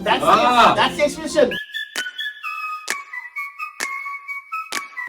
That's the expression.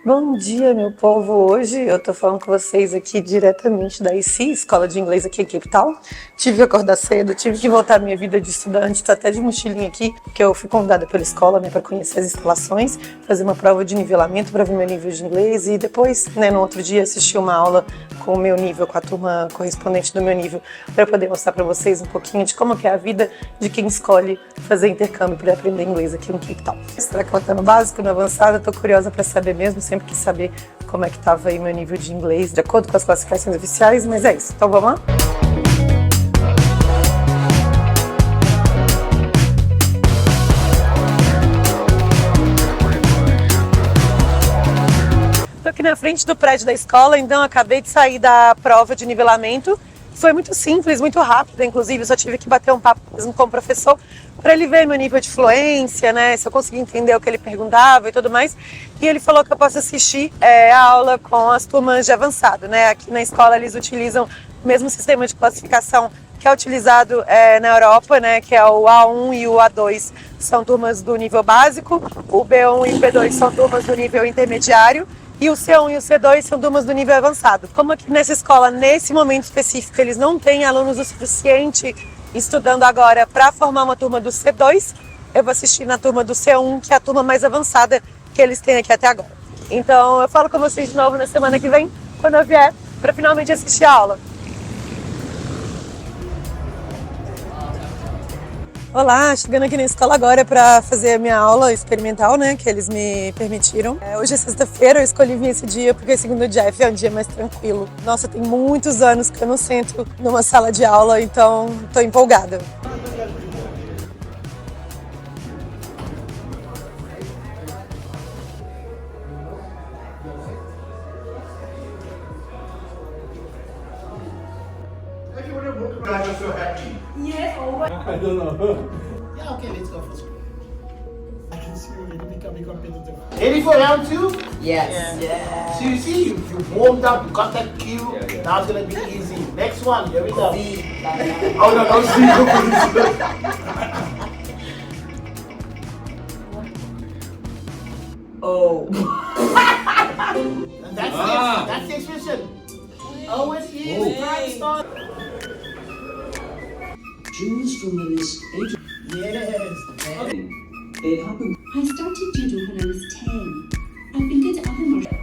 Bom dia, meu povo! Hoje eu tô falando com vocês aqui diretamente da IC, Escola de Inglês aqui em Cape Town. Tive que acordar cedo, tive que voltar à minha vida de estudante, tô até de mochilinha aqui, porque eu fui convidada pela escola, né, para conhecer as instalações, fazer uma prova de nivelamento para ver meu nível de inglês e depois, né, no outro dia assistir uma aula com o meu nível, com a turma correspondente do meu nível, para poder mostrar para vocês um pouquinho de como que é a vida de quem escolhe fazer intercâmbio para aprender inglês aqui no Cape Town. Será que ela tá no básico, no avançado? Tô curiosa para saber mesmo, sempre quis saber como é que estava aí meu nível de inglês, de acordo com as classificações oficiais, mas é isso. Então vamos lá? Estou aqui na frente do prédio da escola, então acabei de sair da prova de nivelamento. Foi muito simples, muito rápida, inclusive eu só tive que bater um papo mesmo com o professor para ele ver meu nível de fluência, né, se eu conseguia entender o que ele perguntava e tudo mais. E ele falou que eu posso assistir a aula com as turmas de avançado, né? Aqui na escola eles utilizam o mesmo sistema de classificação que é utilizado na Europa, né, que é o A1 e o A2, são turmas do nível básico, o B1 e o B2 são turmas do nível intermediário, e o C1 e o C2 são turmas do nível avançado. Como aqui nessa escola, nesse momento específico, eles não têm alunos o suficiente estudando agora para formar uma turma do C2, eu vou assistir na turma do C1, que é a turma mais avançada que eles têm aqui até agora. Então eu falo com vocês de novo na semana que vem, quando eu vier, para finalmente assistir a aula. Olá, chegando aqui na escola agora para fazer a minha aula experimental, né, que eles me permitiram. Hoje é sexta-feira, eu escolhi vir esse dia porque segundo o Jeff é um dia mais tranquilo. Nossa, tem muitos anos que eu não sento numa sala de aula, então tô empolgada. I don't know. Yeah, okay, let's go for school. I can see you really becoming competitive. Ready for round 2? Yes. So you see, you warmed up, you got that cue. Now it's gonna be easy. Next one, here we go. Oh no, no, see. Oh. And that's the expression. Oh, it is. Right start. Choose from the list 8. Yes. It happened. I started judo when I was 10. I've been good at other martial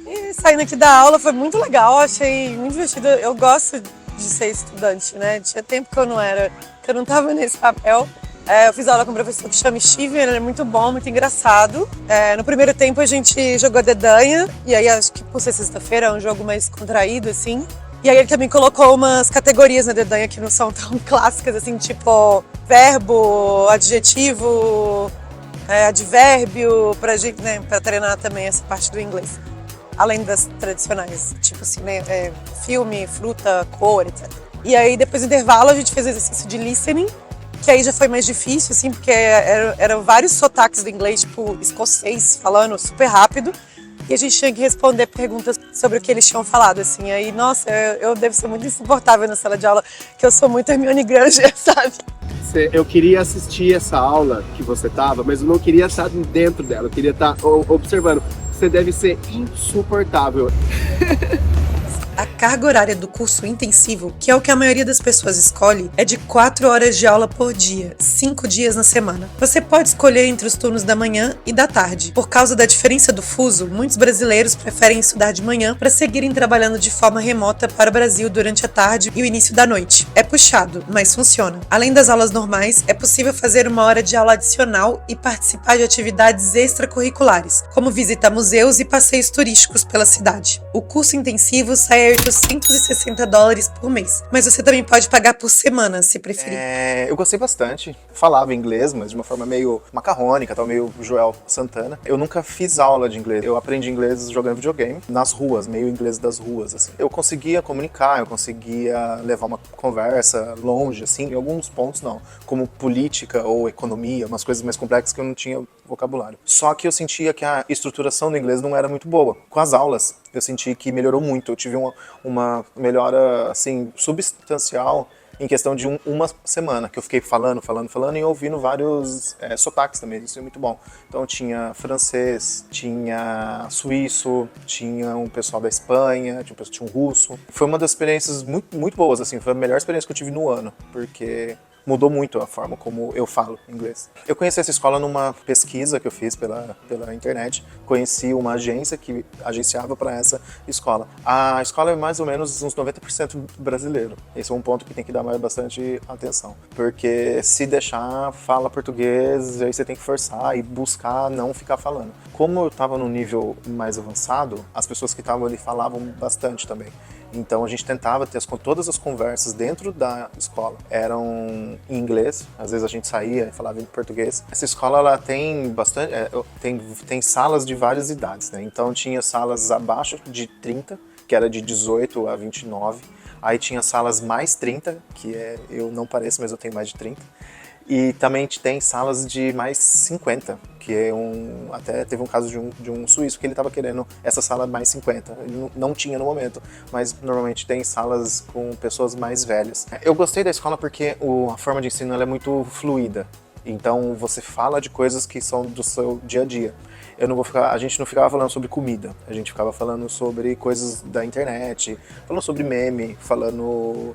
E saindo aqui da aula foi muito legal, achei muito divertido. Eu gosto de ser estudante, né? Tinha tempo que eu não era, que eu não tava nesse papel. Eu fiz aula com um professor que chama Steven, ele é muito bom, muito engraçado. No primeiro tempo a gente jogou dedanha, e aí acho que por ser sexta-feira é um jogo mais contraído, assim. E aí ele também colocou umas categorias na dedanha que não são tão clássicas, assim, tipo verbo, adjetivo, advérbio, pra gente, né, pra treinar também essa parte do inglês. Além das tradicionais, tipo assim, né, filme, fruta, cor, etc. E aí depois do intervalo a gente fez o exercício de listening, que aí já foi mais difícil, assim, porque eram vários sotaques do inglês, tipo escocês, falando super rápido, e a gente tinha que responder perguntas sobre o que eles tinham falado, assim. Aí, nossa, eu devo ser muito insuportável na sala de aula, que eu sou muito Hermione Granger, sabe? Eu queria assistir essa aula que você tava, mas eu não queria estar dentro dela, eu queria estar observando. Você deve ser insuportável. A carga horária do curso intensivo, que é o que a maioria das pessoas escolhe, é de 4 horas de aula por dia, 5 dias na semana. Você pode escolher entre os turnos da manhã e da tarde. Por causa da diferença do fuso, muitos brasileiros preferem estudar de manhã para seguirem trabalhando de forma remota para o Brasil durante a tarde e o início da noite. É puxado, mas funciona. Além das aulas normais, é possível fazer uma hora de aula adicional e participar de atividades extracurriculares, como visitar museus e passeios turísticos pela cidade. O curso intensivo sai $860 por mês. Mas você também pode pagar por semana, se preferir. Eu gostei bastante. Falava inglês, mas de uma forma meio macarrônica, tal, meio Joel Santana. Eu nunca fiz aula de inglês. Eu aprendi inglês jogando videogame, nas ruas, meio inglês das ruas, assim. Eu conseguia comunicar, eu conseguia levar uma conversa longe, assim. Em alguns pontos, não. Como política ou economia, umas coisas mais complexas que eu não tinha vocabulário. Só que eu sentia que a estruturação do inglês não era muito boa. Com as aulas, eu senti que melhorou muito. Eu tive uma melhora, assim, substancial em questão de uma semana, que eu fiquei falando e ouvindo vários sotaques também, isso é muito bom. Então tinha francês, tinha suíço, tinha um pessoal da Espanha, tinha um russo. Foi uma das experiências muito, muito boas, assim, foi a melhor experiência que eu tive no ano, porque mudou muito a forma como eu falo inglês. Eu conheci essa escola numa pesquisa que eu fiz pela internet. Conheci uma agência que agenciava para essa escola. A escola é mais ou menos uns 90% brasileiro. Esse é um ponto que tem que dar bastante atenção. Porque se deixar, fala português, aí você tem que forçar e buscar não ficar falando. Como eu estava num nível mais avançado, as pessoas que estavam ali falavam bastante também. Então a gente tentava ter todas as conversas dentro da escola eram em inglês, às vezes a gente saía e falava em português. Essa escola ela tem bastante, tem salas de várias idades, né? Então tinha salas abaixo de 30, que era de 18 a 29. Aí tinha salas mais 30, que eu não pareço, mas eu tenho mais de 30. E também tem salas de mais 50, que até teve um caso de um suíço que ele estava querendo essa sala mais 50. Ele não tinha no momento, mas normalmente tem salas com pessoas mais velhas. Eu gostei da escola porque a forma de ensino ela é muito fluida. Então você fala de coisas que são do seu dia a dia. A gente não ficava falando sobre comida, a gente ficava falando sobre coisas da internet, falando sobre meme, falando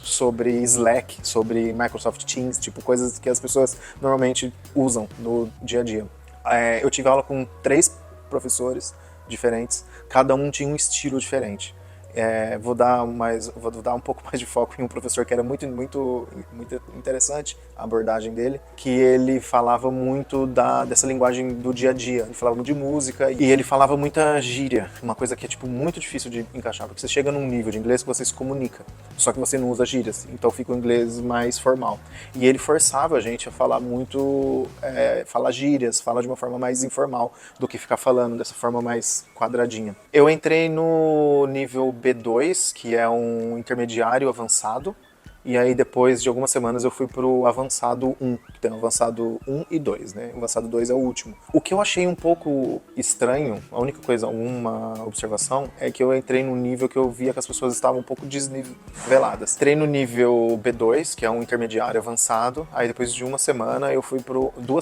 sobre Slack, sobre Microsoft Teams, tipo coisas que as pessoas normalmente usam no dia a dia. Eu tive aula com 3 professores diferentes, cada um tinha um estilo diferente. Vou dar um pouco mais de foco em um professor que era muito, muito, muito interessante, a abordagem dele, que ele falava muito dessa linguagem do dia a dia. Ele falava muito de música e ele falava muita gíria, uma coisa que é tipo muito difícil de encaixar, porque você chega num nível de inglês que você se comunica, só que você não usa gírias, então fica o inglês mais formal. E ele forçava a gente a falar muito, falar gírias, falar de uma forma mais informal do que ficar falando dessa forma mais quadradinha. Eu entrei no nível B2, que é um intermediário avançado, e aí depois de algumas semanas eu fui pro avançado 1, que tem o avançado 1 e 2, né? O avançado 2 é o último. O que eu achei um pouco estranho, a única coisa, uma observação, é que eu entrei no nível que eu via que as pessoas estavam um pouco desniveladas. Entrei no nível B2, que é um intermediário avançado, aí depois de 2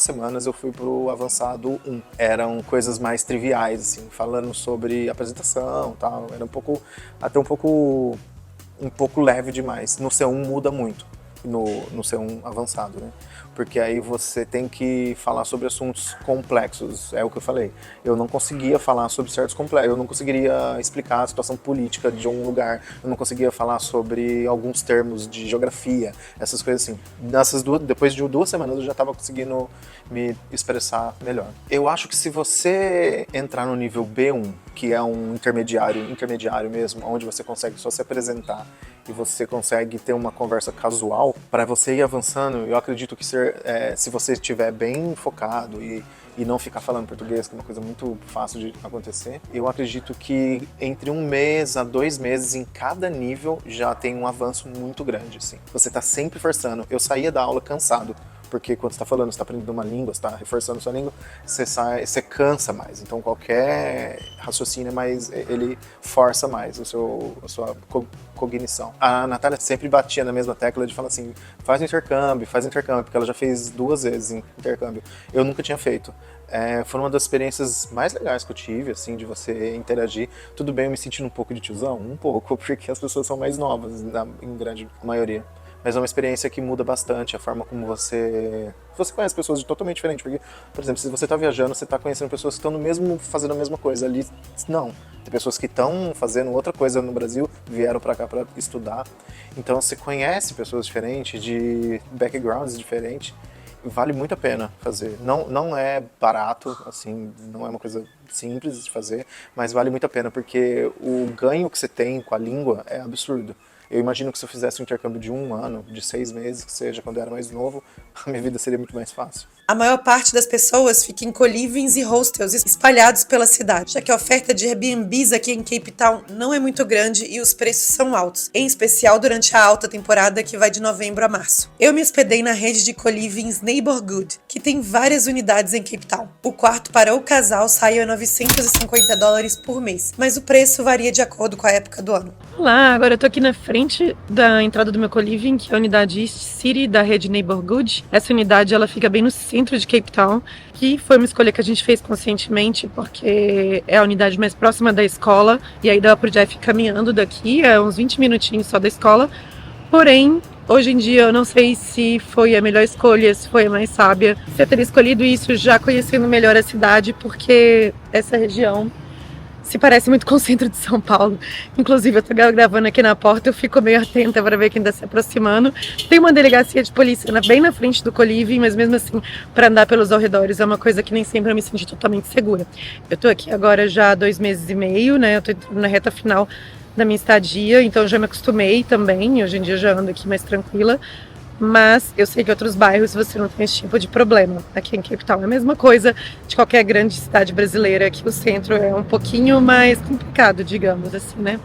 semanas eu fui pro avançado 1. Eram coisas mais triviais, assim, falando sobre apresentação e tal, era até um pouco leve demais. No C1 muda muito, no C1 avançado, né? Porque aí você tem que falar sobre assuntos complexos, é o que eu falei. Eu não conseguia falar sobre certos complexos, eu não conseguiria explicar a situação política de um lugar, eu não conseguia falar sobre alguns termos de geografia, essas coisas assim. Depois de 2 semanas eu já estava conseguindo me expressar melhor. Eu acho que se você entrar no nível B1, que é um intermediário mesmo, onde você consegue só se apresentar e você consegue ter uma conversa casual, para você ir avançando, eu acredito que se você estiver bem focado e não ficar falando português, que é uma coisa muito fácil de acontecer, eu acredito que entre 1 mês a 2 meses em cada nível já tem um avanço muito grande, assim. Você tá sempre forçando. Eu saía da aula cansado, porque quando você está falando, você está aprendendo uma língua, você está reforçando sua língua, você cansa mais. Então qualquer raciocínio ele força mais a sua cognição. A Natália sempre batia na mesma tecla de falar assim, faz intercâmbio, porque ela já fez 2 vezes intercâmbio. Eu nunca tinha feito. Foi uma das experiências mais legais que eu tive, assim, de você interagir. Tudo bem, eu me sentindo um pouco de tiozão, um pouco, porque as pessoas são mais novas, em grande maioria. Mas é uma experiência que muda bastante a forma como você conhece pessoas totalmente diferentes. Porque, por exemplo, se você está viajando, você está conhecendo pessoas que estão fazendo a mesma coisa. Ali, não. Tem pessoas que estão fazendo outra coisa no Brasil, vieram para cá para estudar. Então, você conhece pessoas diferentes, de backgrounds diferentes. vale muito a pena fazer. Não é barato, assim, não é uma coisa simples de fazer, mas vale muito a pena, porque o ganho que você tem com a língua é absurdo. Eu imagino que se eu fizesse um intercâmbio de 1 ano, de 6 meses, que seja, quando eu era mais novo, a minha vida seria muito mais fácil. A maior parte das pessoas fica em co-livings e hostels espalhados pela cidade, já que a oferta de Airbnbs aqui em Cape Town não é muito grande e os preços são altos, em especial durante a alta temporada que vai de novembro a março. Eu me hospedei na rede de co-livings Neighborhood, que tem várias unidades em Cape Town. O quarto para o casal sai a $950 por mês, mas o preço varia de acordo com a época do ano. Olá, agora eu tô aqui na frente da entrada do meu co-living, que é a unidade East City da rede Neighborhood. Essa unidade ela fica bem no centro de Cape Town, que foi uma escolha que a gente fez conscientemente, porque é a unidade mais próxima da escola, e aí dá pro Jeff ir caminhando daqui, é uns 20 minutinhos só da escola. Porém, hoje em dia eu não sei se foi a melhor escolha, se foi a mais sábia. Se eu teria escolhido isso já conhecendo melhor a cidade, porque essa região se parece muito com o centro de São Paulo. Inclusive, eu tô gravando aqui na porta, eu fico meio atenta para ver quem tá se aproximando. Tem uma delegacia de polícia bem na frente do co-living, mas mesmo assim, para andar pelos arredores é uma coisa que nem sempre eu me senti totalmente segura. Eu tô aqui agora já há 2 meses e meio, né? Eu tô entrando na reta final da minha estadia, então eu já me acostumei também. Hoje em dia eu já ando aqui mais tranquila. Mas eu sei que em outros bairros você não tem esse tipo de problema. Aqui em Cape Town é a mesma coisa de qualquer grande cidade brasileira, que o centro é um pouquinho mais complicado, digamos assim, né?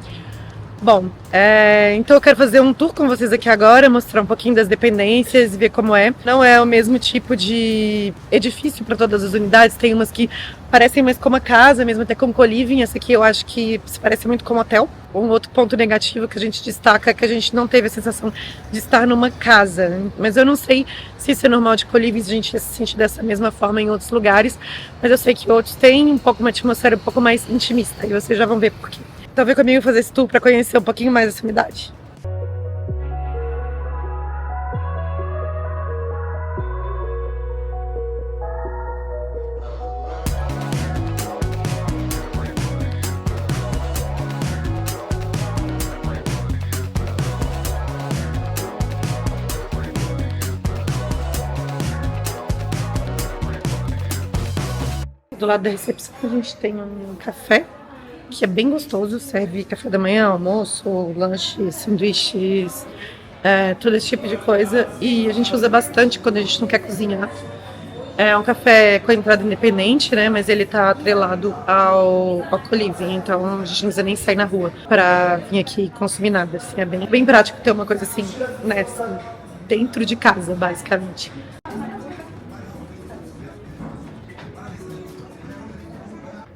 Bom, então eu quero fazer um tour com vocês aqui agora, mostrar um pouquinho das dependências e ver como é. Não é o mesmo tipo de edifício para todas as unidades, tem umas que parecem mais como a casa, mesmo até como co-living. Essa aqui eu acho que se parece muito com um hotel. Um outro ponto negativo que a gente destaca é que a gente não teve a sensação de estar numa casa. Mas eu não sei se isso é normal de co-living, a gente se sente dessa mesma forma em outros lugares, mas eu sei que outros têm um pouco uma atmosfera um pouco mais intimista, e vocês já vão ver por quê. Então vem comigo fazer esse tour para conhecer um pouquinho mais essa unidade. Do lado da recepção a gente tem um café, que é bem gostoso, serve café da manhã, almoço, lanche, sanduíches, todo esse tipo de coisa, e a gente usa bastante quando a gente não quer cozinhar. É um café com entrada independente, né, mas ele tá atrelado ao co-living, então a gente não precisa nem sair na rua para vir aqui consumir nada, assim, é bem prático ter uma coisa assim, né, dentro de casa, basicamente.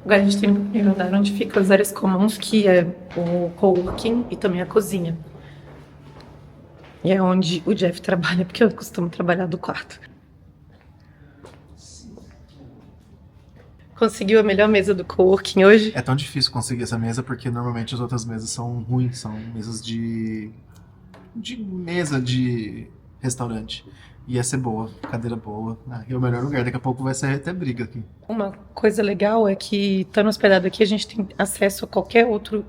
Agora a gente tem o primeiro andar onde ficam as áreas comuns, que é o coworking e também a cozinha. E é onde o Jeff trabalha, porque eu costumo trabalhar do quarto. Conseguiu a melhor mesa do coworking hoje? É tão difícil conseguir essa mesa, porque normalmente as outras mesas são ruins, são mesas de mesa de restaurante. Ia ser boa, cadeira boa. E é o melhor lugar, daqui a pouco vai ser até briga aqui. Uma coisa legal é que, estando hospedado aqui, a gente tem acesso a qualquer outra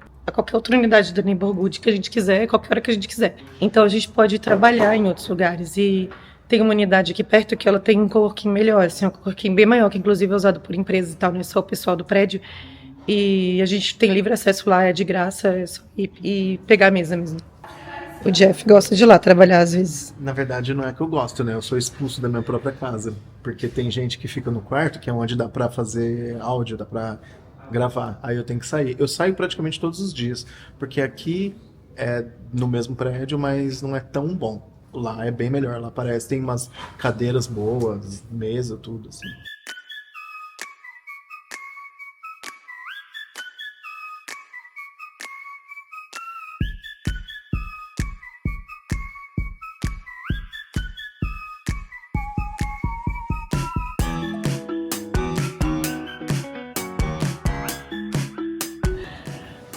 unidade do Neighborhood que a gente quiser, qualquer hora que a gente quiser. Então a gente pode trabalhar em outros lugares. E tem uma unidade aqui perto que ela tem um coworking melhor, assim, um coworking bem maior, que inclusive é usado por empresas e tal, não é só o pessoal do prédio. E a gente tem livre acesso lá, é de graça, é só ir e pegar a mesa mesmo. O Jeff gosta de ir lá trabalhar às vezes. Na verdade, não é que eu gosto, né? Eu sou expulso da minha própria casa. Porque tem gente que fica no quarto, que é onde dá pra fazer áudio, dá pra gravar. Aí eu tenho que sair. Eu saio praticamente todos os dias. Porque aqui é no mesmo prédio, mas não é tão bom. Lá é bem melhor. Lá parece, tem umas cadeiras boas, mesa, tudo assim.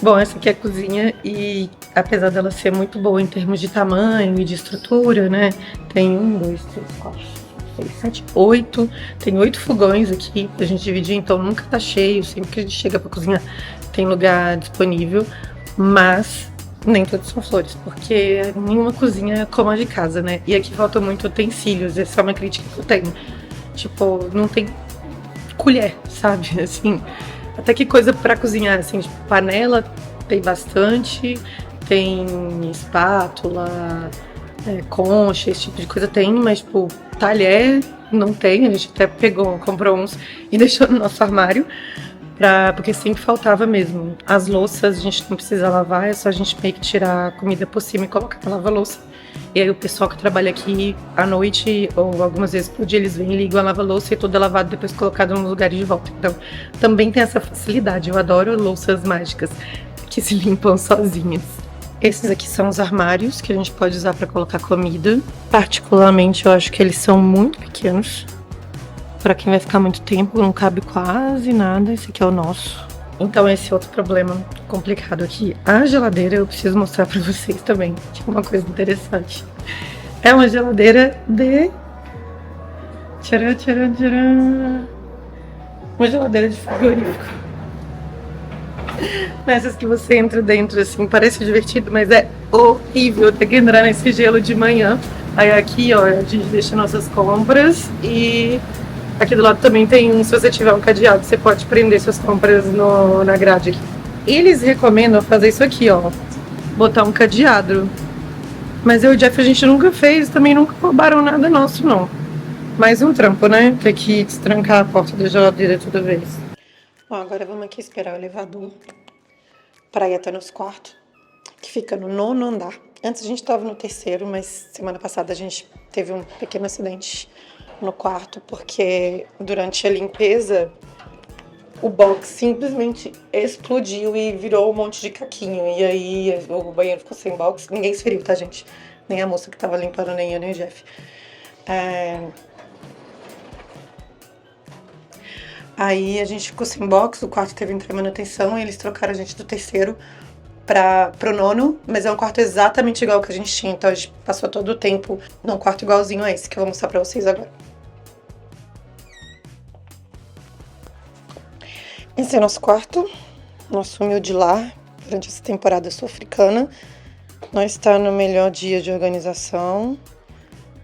Bom, essa aqui é a cozinha e apesar dela ser muito boa em termos de tamanho e de estrutura, né? Tem 1, 2, 3, 4, 5, 6, 7, 8. Tem 8 fogões aqui pra gente dividir, então nunca tá cheio. Sempre que a gente chega pra cozinhar tem lugar disponível. Mas Nem todos são flores, porque nenhuma cozinha é como a de casa, né? E aqui falta muito utensílios, essa é uma crítica que eu tenho. Tipo, não tem colher, sabe? Assim, até que coisa pra cozinhar, assim, tipo, panela tem bastante, tem espátula, concha, esse tipo de coisa tem, mas, tipo, talher não tem, a gente até comprou uns e deixou no nosso armário. Porque sempre faltava mesmo. As louças a gente não precisa lavar, é só a gente meio que tirar a comida por cima e colocar na lava-louça. E aí o pessoal que trabalha aqui à noite, ou algumas vezes por dia, eles vêm, ligam a lava-louça e tudo é lavado depois colocado nos lugares de volta. Então, também tem essa facilidade. Eu adoro louças mágicas que se limpam sozinhas. Esses aqui são os armários que a gente pode usar para colocar comida. Particularmente, eu acho que eles são muito pequenos. Pra quem vai ficar muito tempo, não cabe quase nada. Esse aqui é o nosso. Então esse é outro problema complicado aqui. A geladeira eu preciso mostrar pra vocês também, que é uma coisa interessante. É uma geladeira de... Tcharam, tcharam, tcharam. Uma geladeira de frigorífico. Nessas que você entra dentro, assim, parece divertido, mas é horrível ter que entrar nesse gelo de manhã. Aí aqui, ó, a gente deixa nossas compras e... Aqui do lado também tem, se você tiver um cadeado, você pode prender suas compras na grade aqui. Eles recomendam fazer isso aqui, ó. Botar um cadeado. Mas eu e o Jeff a gente nunca fez, também nunca roubaram nada nosso, não. Mais um trampo, né? Ter que destrancar a porta da geladeira toda vez. Bom, agora vamos aqui esperar o elevador para ir até nosso quarto, que fica no 9º andar. Antes a gente estava no 3º, mas semana passada a gente teve um pequeno acidente no quarto, porque durante a limpeza o box simplesmente explodiu e virou um monte de caquinho. E aí o banheiro ficou sem box. Ninguém se feriu, tá, gente? Nem a moça que tava limpando, nem eu, nem o Jeff. Aí a gente ficou sem box, o quarto teve entre manutenção e eles trocaram a gente do 3º pro 9º, mas é um quarto exatamente igual ao que a gente tinha. Então a gente passou todo o tempo num quarto igualzinho a esse, que eu vou mostrar pra vocês agora. Esse é nosso quarto, nosso humilde lar, durante essa temporada sul-africana. Não está no melhor dia de organização,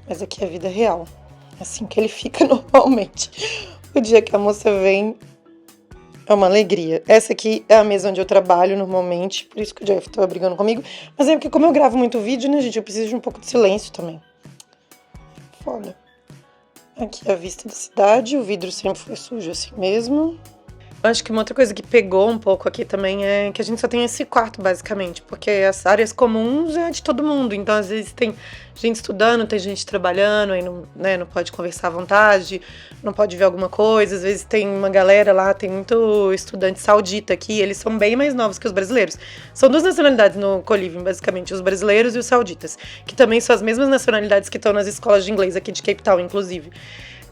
mas aqui é a vida real. Assim que ele fica normalmente. O dia que a moça vem é uma alegria. Essa aqui é a mesa onde eu trabalho normalmente, por isso que o Jeff estava brigando comigo. Mas é porque como eu gravo muito vídeo, né, gente, eu preciso de um pouco de silêncio também. Foda. Aqui é a vista da cidade, o vidro sempre foi sujo assim mesmo. Acho que uma outra coisa que pegou um pouco aqui também é que a gente só tem esse quarto, basicamente, porque as áreas comuns é de todo mundo, então às vezes tem gente estudando, tem gente trabalhando, aí não, né, não pode conversar à vontade, não pode ver alguma coisa, às vezes tem uma galera lá, tem muito estudante saudita aqui, eles são bem mais novos que os brasileiros. São duas nacionalidades no co-living, basicamente, os brasileiros e os sauditas, que também são as mesmas nacionalidades que estão nas escolas de inglês aqui de Cape Town, inclusive.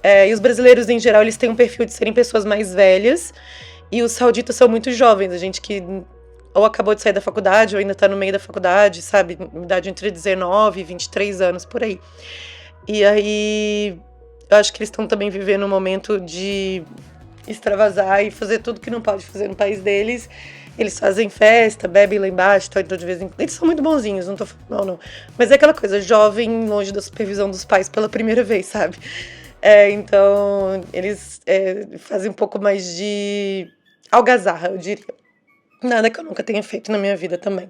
E os brasileiros, em geral, eles têm um perfil de serem pessoas mais velhas. E os sauditas são muito jovens. A gente que ou acabou de sair da faculdade ou ainda tá no meio da faculdade, sabe? Idade entre 19 e 23 anos, por aí. E aí, eu acho que eles estão também vivendo um momento de extravasar e fazer tudo que não pode fazer no país deles. Eles fazem festa, bebem lá embaixo, então de vez em quando... Eles são muito bonzinhos, não tô falando não. Mas é aquela coisa, jovem, longe da supervisão dos pais pela primeira vez, sabe? Então, eles fazem um pouco mais de algazarra, eu diria. Nada que eu nunca tenha feito na minha vida também.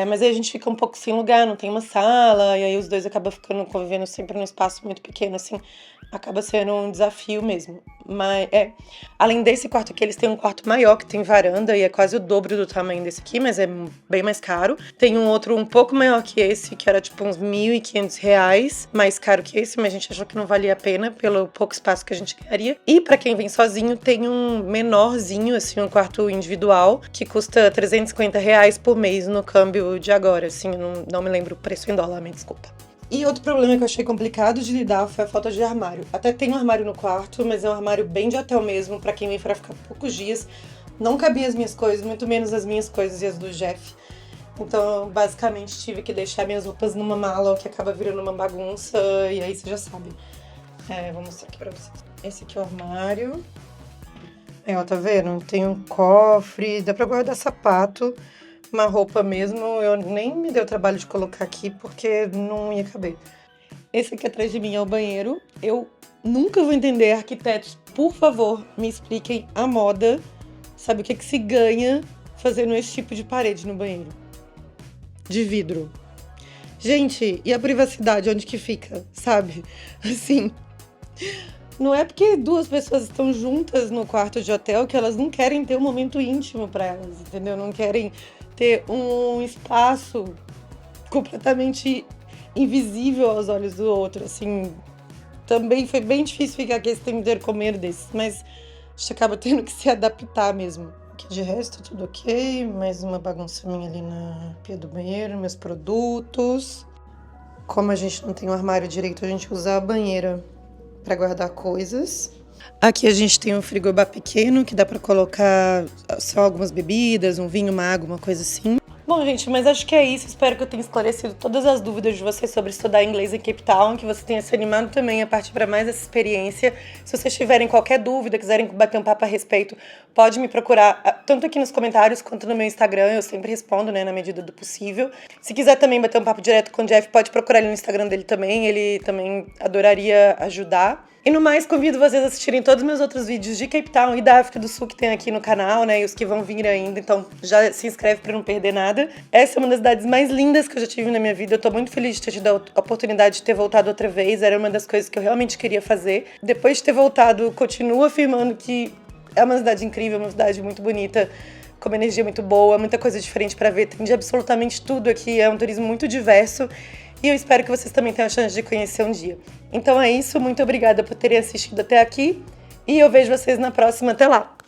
Mas aí a gente fica um pouco sem lugar, não tem uma sala, e aí os dois acabam convivendo sempre num espaço muito pequeno, assim, acaba sendo um desafio mesmo. Mas, além desse quarto aqui, eles têm um quarto maior, que tem varanda, e é quase o dobro do tamanho desse aqui, mas é bem mais caro. Tem um outro um pouco maior que esse, que era tipo uns R$1.500, mais caro que esse, mas a gente achou que não valia a pena, pelo pouco espaço que a gente ganharia. E pra quem vem sozinho, tem um menorzinho, assim, um quarto individual, que custa R$350 por mês no câmbio de agora, assim, eu não me lembro o preço em dólar, me desculpa. E outro problema que eu achei complicado de lidar foi a falta de armário. Até tem um armário no quarto, mas é um armário bem de hotel mesmo, pra quem vem pra ficar poucos dias. Não cabia as minhas coisas, muito menos as minhas coisas e as do Jeff. Então, basicamente, tive que deixar minhas roupas numa mala, o que acaba virando uma bagunça, e aí você já sabe. Vou mostrar aqui pra vocês. Esse aqui é o armário. Ó, tá vendo? Tem um cofre, dá pra guardar sapato, uma roupa mesmo, eu nem me dei o trabalho de colocar aqui porque não ia caber. Esse aqui atrás de mim é o banheiro. Eu nunca vou entender, arquitetos, por favor, me expliquem a moda. Sabe o que se ganha fazendo esse tipo de parede no banheiro? De vidro. Gente, e a privacidade, onde que fica, sabe? Assim, não é porque duas pessoas estão juntas no quarto de hotel que elas não querem ter um momento íntimo pra elas, entendeu? Não querem ter um espaço completamente invisível aos olhos do outro, assim. Também foi bem difícil ficar aqui esse tempo inteiro comendo desses, mas a gente acaba tendo que se adaptar mesmo. Aqui de resto, tudo ok. Mais uma bagunça minha ali na pia do banheiro, meus produtos. Como a gente não tem um armário direito, a gente usa a banheira para guardar coisas. Aqui a gente tem um frigobar pequeno que dá para colocar só algumas bebidas, um vinho, uma água, uma coisa assim. Bom, gente, mas acho que é isso. Espero que eu tenha esclarecido todas as dúvidas de vocês sobre estudar inglês em Cape Town, que você tenha se animado também a partir para mais essa experiência. Se vocês tiverem qualquer dúvida, quiserem bater um papo a respeito, pode me procurar tanto aqui nos comentários quanto no meu Instagram. Eu sempre respondo, né, na medida do possível. Se quiser também bater um papo direto com o Jeff, pode procurar ele no Instagram dele também. Ele também adoraria ajudar. E no mais, convido vocês a assistirem todos os meus outros vídeos de Cape Town e da África do Sul que tem aqui no canal, né? E os que vão vir ainda, então já se inscreve pra não perder nada. Essa é uma das cidades mais lindas que eu já tive na minha vida. Eu tô muito feliz de ter tido a oportunidade de ter voltado outra vez. Era uma das coisas que eu realmente queria fazer. Depois de ter voltado, continuo afirmando que é uma cidade incrível, uma cidade muito bonita, com uma energia muito boa, muita coisa diferente pra ver. Tem de absolutamente tudo aqui, é um turismo muito diverso. E eu espero que vocês também tenham a chance de conhecer um dia. Então é isso, muito obrigada por terem assistido até aqui. E eu vejo vocês na próxima. Até lá!